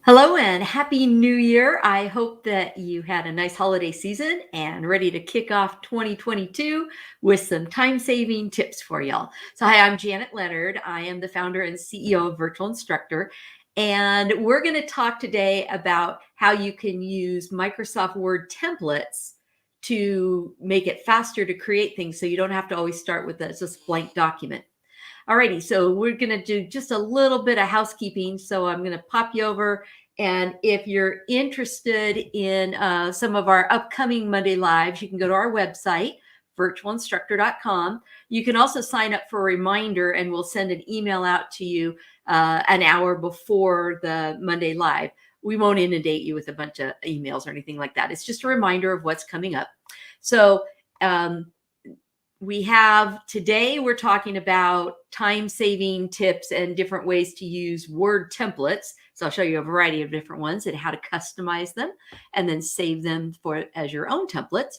Hello and happy new year. I hope that you had a nice holiday season and ready to kick off 2022 with some time saving tips for y'all. So, hi, I'm Janet Leonard. I am the founder and CEO of Virtual Instructor. And we're going to talk today about how you can use Microsoft Word templates to make it faster to create things so you don't have to always start with this blank document. Alrighty, so we're going to do just a little bit of housekeeping. So I'm going to pop you over. And if you're interested in some of our upcoming Monday Lives, you can go to our website, virtualinstructor.com. You can also sign up for a reminder and we'll send an email out to you an hour before the Monday Live. We won't inundate you with a bunch of emails or anything like that. It's just a reminder of what's coming up. So today we're talking about time-saving tips and different ways to use Word templates. So I'll show you a variety of different ones and how to customize them and then save them as your own templates.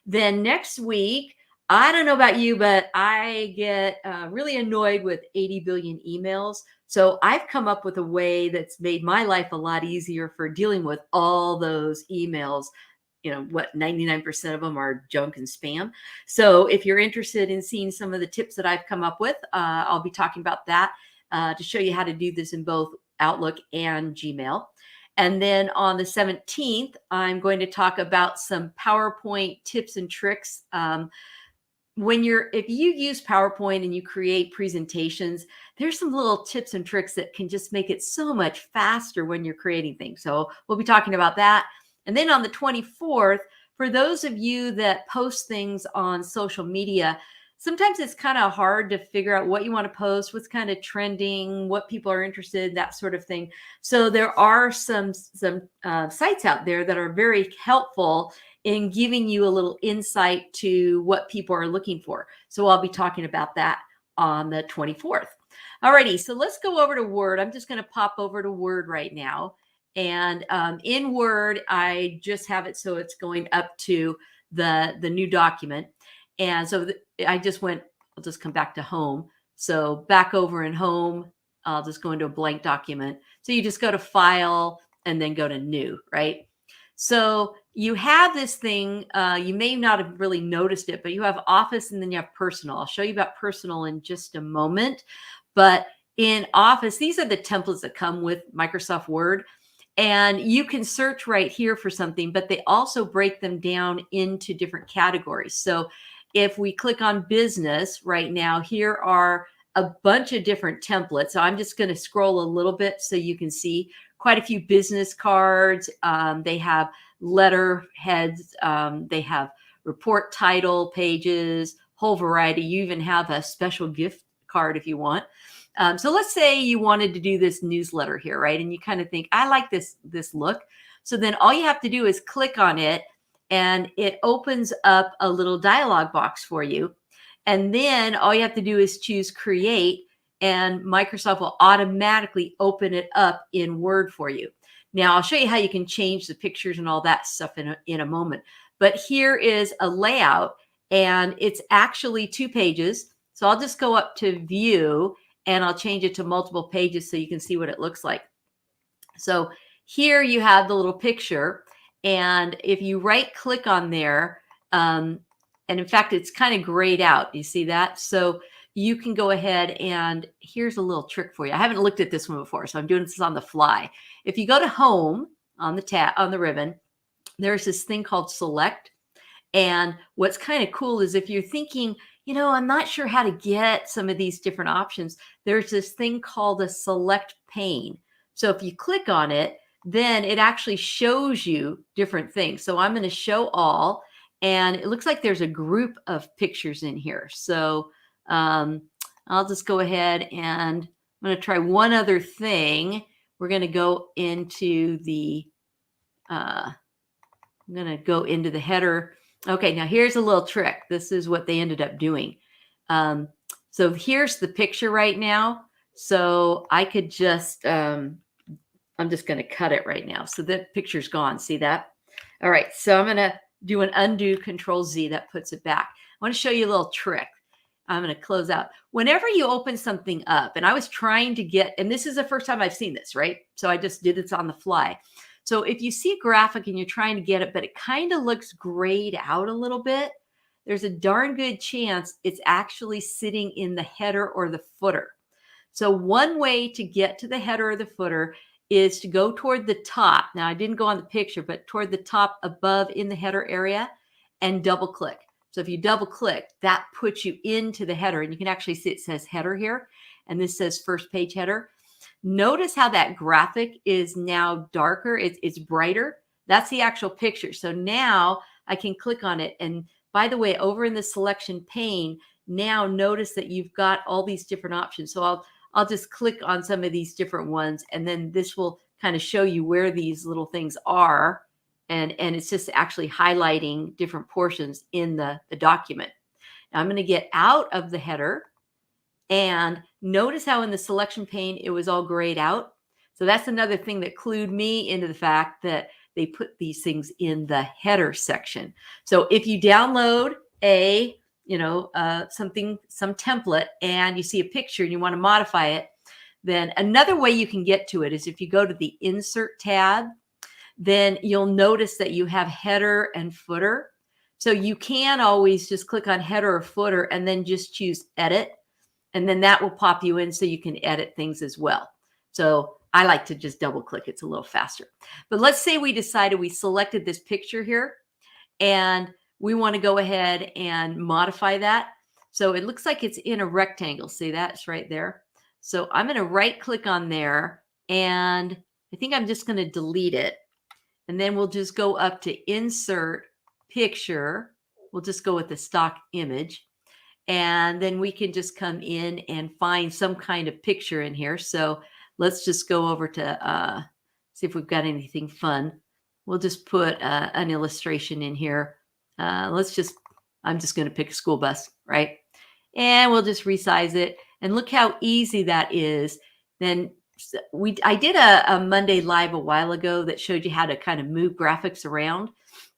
Then next week, I don't know about you, but I get really annoyed with 80 billion emails. So I've come up with a way that's made my life a lot easier for dealing with all those emails. 99% of them are junk and spam. So if you're interested in seeing some of the tips that I've come up with, I'll be talking about that to show you how to do this in both Outlook and Gmail. And then on the 17th, I'm going to talk about some PowerPoint tips and tricks. If you use PowerPoint and you create presentations, there's some little tips and tricks that can just make it so much faster when you're creating things. So we'll be talking about that. And then on the 24th, for those of you that post things on social media, sometimes it's kind of hard to figure out what you want to post, what's kind of trending, what people are interested in, that sort of thing. So there are some sites out there that are very helpful in giving you a little insight to what people are looking for. So I'll be talking about that on the 24th. Alrighty, so let's go over to Word. I'm just going to pop over to Word right now. And in Word, I just have it so it's going up to the new document. And so I'll just come back to Home. So back over in Home, I'll just go into a blank document. So you just go to File and then go to New, right? So you have this thing, you may not have really noticed it, but you have Office and then you have Personal. I'll show you about Personal in just a moment. But in Office, these are the templates that come with Microsoft Word. And you can search right here for something, but they also break them down into different categories. So if we click on business right now, here are a bunch of different templates. So I'm just going to scroll a little bit so you can see quite a few business cards. They have letterheads. They have report title pages, whole variety. You even have a special gift card if you want. So let's say you wanted to do this newsletter here, right? And you kind of think, I like this look. So then all you have to do is click on it and it opens up a little dialog box for you. And then all you have to do is choose create and Microsoft will automatically open it up in Word for you. Now I'll show you how you can change the pictures and all that stuff in a moment. But here is a layout and it's actually 2 pages. So I'll just go up to view and I'll change it to multiple pages so you can see what it looks like. So here you have the little picture. And if you right click on there, and in fact, it's kind of grayed out. You see that? So you can go ahead and here's a little trick for you. I haven't looked at this one before, so I'm doing this on the fly. If you go to Home on the ribbon, there's this thing called Select. And what's kind of cool is if you're thinking, I'm not sure how to get some of these different options, there's this thing called a select pane. So if you click on it, then it actually shows you different things. So I'm going to show all, and it looks like there's a group of pictures in here. So I'll just go ahead and I'm going to try one other thing. We're going to go into I'm going to go into the header. Okay, now here's a little trick. This is what they ended up doing. So here's the picture right now. So I could just, I'm just going to cut it right now. So the picture's gone. See that? All right. So I'm going to do an undo Control Z. That puts it back. I want to show you a little trick. I'm going to close out. Whenever you open something up, and I was trying to get, and this is the first time I've seen this, right? So I just did this on the fly. So if you see a graphic and you're trying to get it, but it kind of looks grayed out a little bit, there's a darn good chance it's actually sitting in the header or the footer. So one way to get to the header or the footer is to go toward the top. Now I didn't go on the picture, but toward the top above in the header area and double click. So if you double click, that puts you into the header, and you can actually see it says header here, and this says first page header. Notice how that graphic is now darker. It's brighter. That's the actual picture. So now I can click on it. And by the way, over in the selection pane, now notice that you've got all these different options. So I'll just click on some of these different ones, and then this will kind of show you where these little things are. And it's just actually highlighting different portions in the document. Now I'm going to get out of the header, and notice how in the selection pane, it was all grayed out. So that's another thing that clued me into the fact that they put these things in the header section. So if you download some template and you see a picture and you want to modify it, then another way you can get to it is if you go to the insert tab, then you'll notice that you have header and footer. So you can always just click on header or footer and then just choose edit. And then that will pop you in so you can edit things as well. So I like to just double click. It's a little faster. But let's say we decided we selected this picture here and we want to go ahead and modify that. So it looks like it's in a rectangle. See that? It's right there. So I'm going to right click on there, and I think I'm just going to delete it. And then we'll just go up to insert picture. We'll just go with the stock image. And then we can just come in and find some kind of picture in here. So let's just go over to see if we've got anything fun. We'll just put an illustration in here. I'm just going to pick a school bus, right? And we'll just resize it. And look how easy that is. Then I did a Monday Live a while ago that showed you how to kind of move graphics around.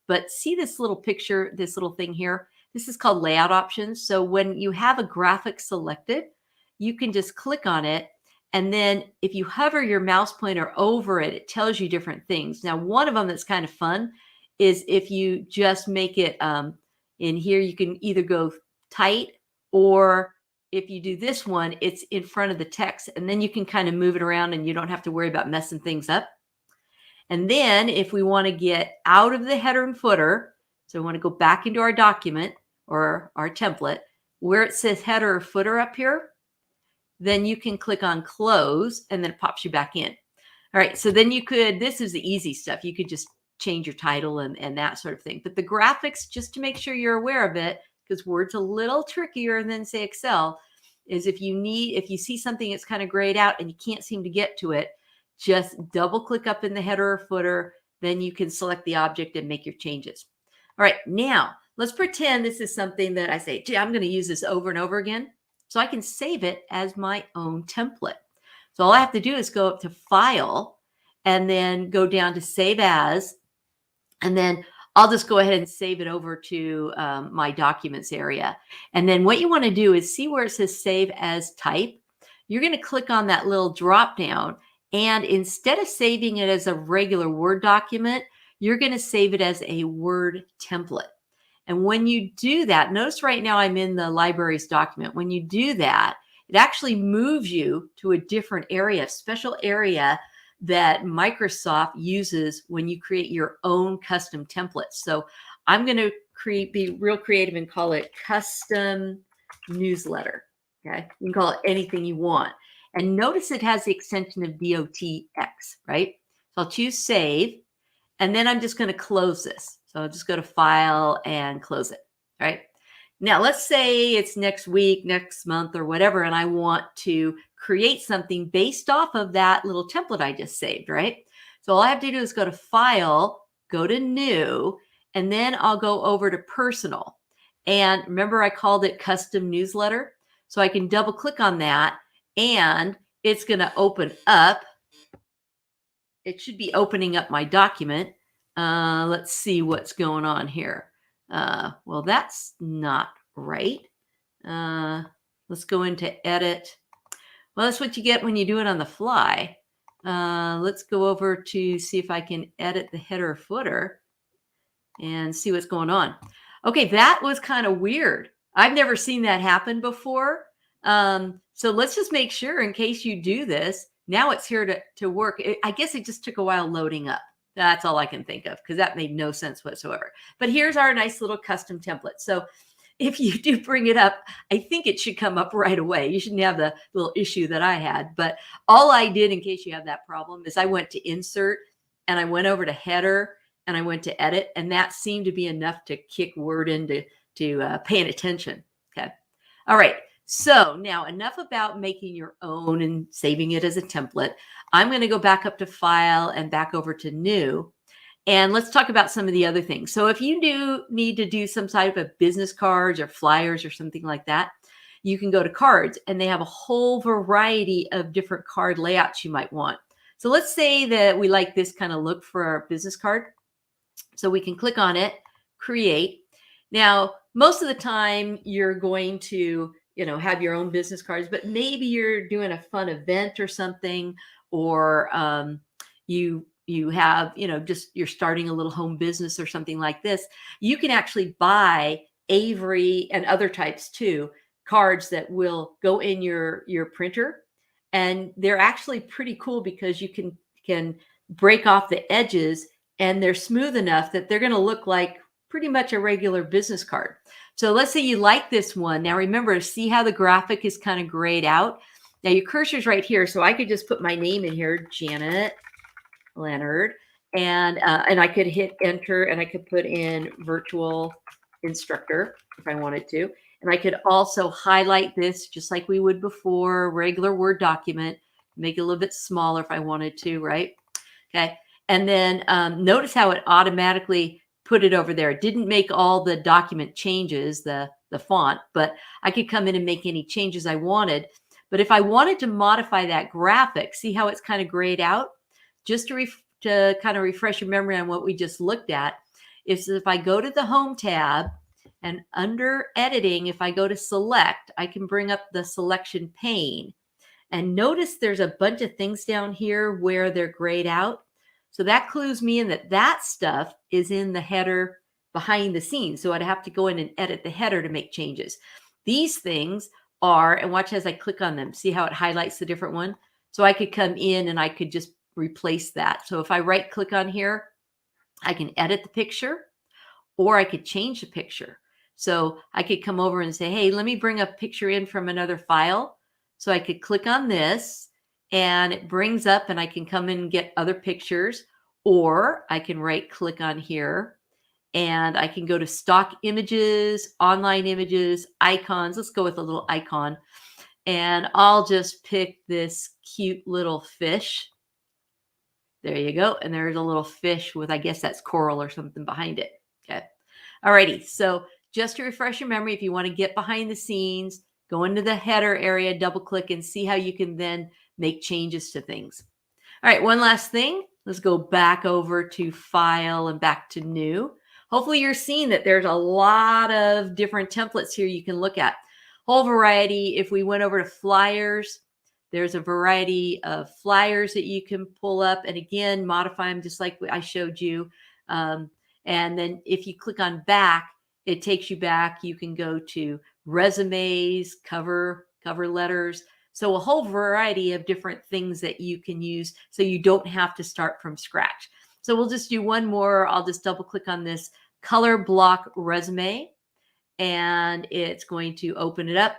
But see this little picture, this little thing here? This is called layout options. So when you have a graphic selected, you can just click on it. And then if you hover your mouse pointer over it, it tells you different things. Now, one of them that's kind of fun is if you just make it in here, you can either go tight, or if you do this one, it's in front of the text, and then you can kind of move it around and you don't have to worry about messing things up. And then if we want to get out of the header and footer, so we want to go back into our document or our template where it says header or footer up here, then you can click on close and then it pops you back in. All right. So then this is the easy stuff. You could just change your title and that sort of thing. But the graphics, just to make sure you're aware of it, because Word's a little trickier than say Excel, is if you see something that's kind of grayed out and you can't seem to get to it, just double click up in the header or footer, then you can select the object and make your changes. All right, now let's pretend this is something that I say, gee, I'm going to use this over and over again. So I can save it as my own template. So all I have to do is go up to File and then go down to Save As. And then I'll just go ahead and save it over to my documents area. And then what you want to do is see where it says Save As Type. You're going to click on that little drop down. And instead of saving it as a regular Word document, you're going to save it as a Word template. And when you do that, notice right now I'm in the libraries document. When you do that, it actually moves you to a different area, a special area that Microsoft uses when you create your own custom templates. So I'm going to be real creative and call it custom newsletter. Okay, you can call it anything you want. And notice it has the extension of DOTX, right? So I'll choose Save, and then I'm just going to close this. So I'll just go to File and close it, right? Now, let's say it's next week, next month, or whatever, and I want to create something based off of that little template I just saved, right? So all I have to do is go to File, go to New, and then I'll go over to Personal. And remember, I called it Custom Newsletter. So I can double click on that, and it's going to open up. It should be opening up my document. Let's see what's going on here. Well, that's not right. Let's go into edit. Well, that's what you get when you do it on the fly. Let's go over to see if I can edit the header or footer and see what's going on. Okay, that was kind of weird. I've never seen that happen before. So let's just make sure in case you do this, now it's here to work. I guess it just took a while loading up. That's all I can think of because that made no sense whatsoever. But here's our nice little custom template. So if you do bring it up, I think it should come up right away. You shouldn't have the little issue that I had. But all I did, in case you have that problem, is I went to insert and I went over to header and I went to edit, and that seemed to be enough to kick Word into paying attention. Okay. All right. So now enough about making your own and saving it as a template. I'm going to go back up to File and back over to New. And let's talk about some of the other things. So if you do need to do some type of business cards or flyers or something like that, you can go to Cards, and they have a whole variety of different card layouts you might want. So let's say that we like this kind of look for our business card. So we can click on it, create. Now, most of the time you're going to, have your own business cards, but maybe you're doing a fun event or something, or you have, just you're starting a little home business or something like this. You can actually buy Avery and other types too, cards that will go in your printer. And they're actually pretty cool because you can break off the edges, and they're smooth enough that they're going to look like pretty much a regular business card. So let's say you like this one. Now remember, see how the graphic is kind of grayed out. Now your cursor's right here, so I could just put my name in here, Janet Leonard, and I could hit enter, and I could put in virtual instructor if I wanted to. And I could also highlight this just like we would before, regular Word document, make it a little bit smaller if I wanted to, right? Okay. And then notice how it automatically put it over there. It didn't make all the document changes, the font, but I could come in and make any changes I wanted. But if I wanted to modify that graphic, see how it's kind of grayed out? Just to kind of refresh your memory on what we just looked at, is if I go to the Home tab and under Editing, if I go to Select, I can bring up the selection pane. And notice there's a bunch of things down here where they're grayed out. So that clues me in that stuff is in the header behind the scenes. So I'd have to go in and edit the header to make changes. These things are, and watch as I click on them, see how it highlights the different one? So I could come in and I could just replace that. So if I right click on here, I can edit the picture, or I could change the picture. So I could come over and say, hey, let me bring a picture in from another file. So I could click on this, and it brings up, and I can come in and get other pictures, or I can right click on here and I can go to stock images, online images, icons. Let's go with a little icon, and I'll just pick this cute little fish. There you go. And there's a little fish with, I guess that's coral or something behind it. Okay. Alrighty. So just to refresh your memory, if you want to get behind the scenes, go into the header area, double click, and see how you can then make changes to things. All right. One last thing. Let's go back over to File and back to New. Hopefully you're seeing that there's a lot of different templates here you can look at. Whole variety. If we went over to Flyers, there's a variety of flyers that you can pull up, and again, modify them just like I showed you. And then if you click on back, it takes you back. You can go to resumes, cover letters. So a whole variety of different things that you can use so you don't have to start from scratch. So we'll just do one more. I'll just double click on this color block resume, and it's going to open it up.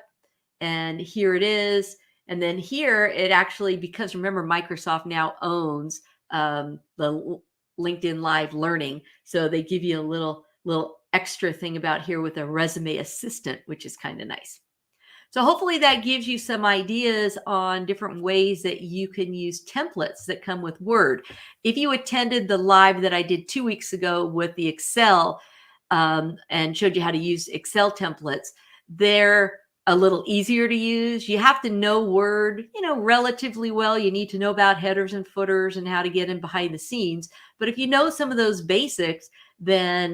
And here it is. And then here it actually, because remember, Microsoft now owns the LinkedIn Live Learning. So they give you a little extra thing about here with a resume assistant, which is kind of nice. So hopefully that gives you some ideas on different ways that you can use templates that come with Word. If you attended the live that I did 2 weeks ago with the Excel and showed you how to use Excel templates, they're a little easier to use. You have to know Word, relatively well. You need to know about headers and footers and how to get in behind the scenes. But if you know some of those basics, then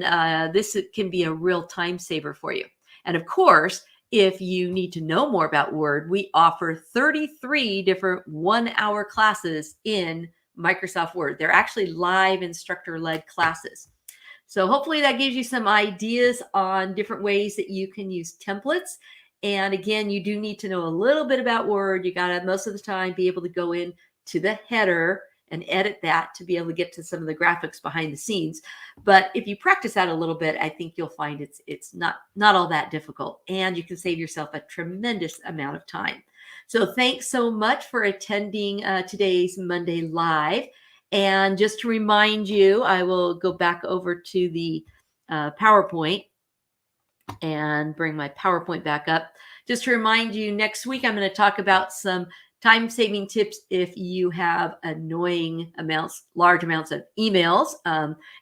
this can be a real time saver for you. And of course, If you need to know more about Word, we offer 33 different 1-hour classes in Microsoft Word. They're actually live instructor-led classes. So hopefully that gives you some ideas on different ways that you can use templates. And again, you do need to know a little bit about Word. You got to most of the time be able to go in to the header and edit that to be able to get to some of the graphics behind the scenes. But if you practice that a little bit, I think you'll find it's not all that difficult, and you can save yourself a tremendous amount of time. So thanks so much for attending today's Monday Live. And just to remind you, I will go back over to the PowerPoint and bring my PowerPoint back up. Just to remind you, next week I'm going to talk about some time-saving tips if you have large amounts of emails.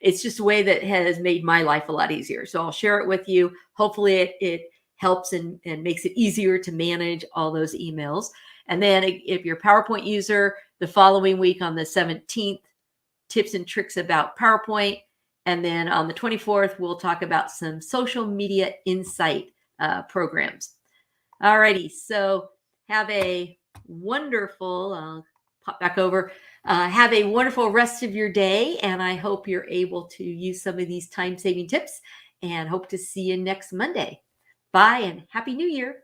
It's just a way that has made my life a lot easier. So I'll share it with you. Hopefully it helps and makes it easier to manage all those emails. And then if you're a PowerPoint user, the following week on the 17th, tips and tricks about PowerPoint. And then on the 24th, we'll talk about some social media insight programs. All righty. So have a wonderful, I'll pop back over, have a wonderful rest of your day. And I hope you're able to use some of these time-saving tips, and hope to see you next Monday. Bye and Happy New Year.